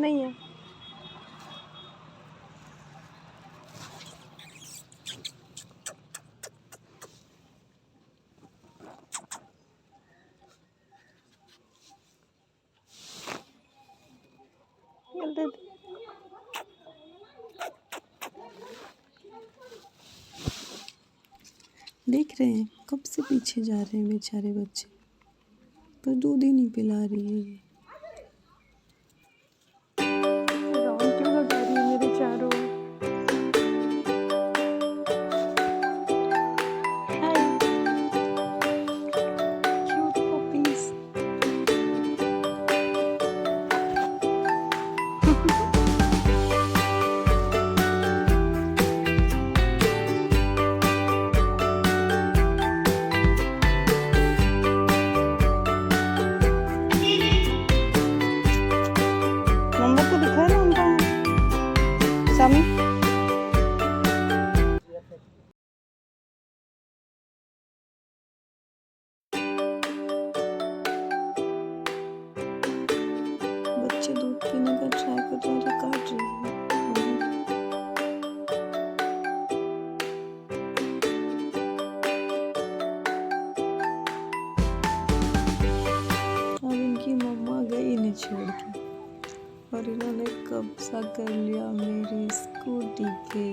नहीं है। देख रहे हैं कब से पीछे जा रहे हैं बेचारे बच्चे, पर दूध ही नहीं पिला रही है ये। राउंड क्यों लगा रही है मेरे चारों? हाय क्यूट पपीज। नंबर तो दिखा है ना उनका सामने। बच्चे दूध पीने का ट्राई कर रहे हैं, काट रही है। अब इनकी मम्मा गई इन्हें छोड़ के और इन्होंने कब्जा कर लिया मेरी स्कूटी पे।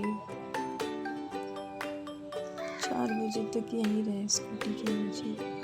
4 बजे तक यहीं रहे स्कूटी के नीचे।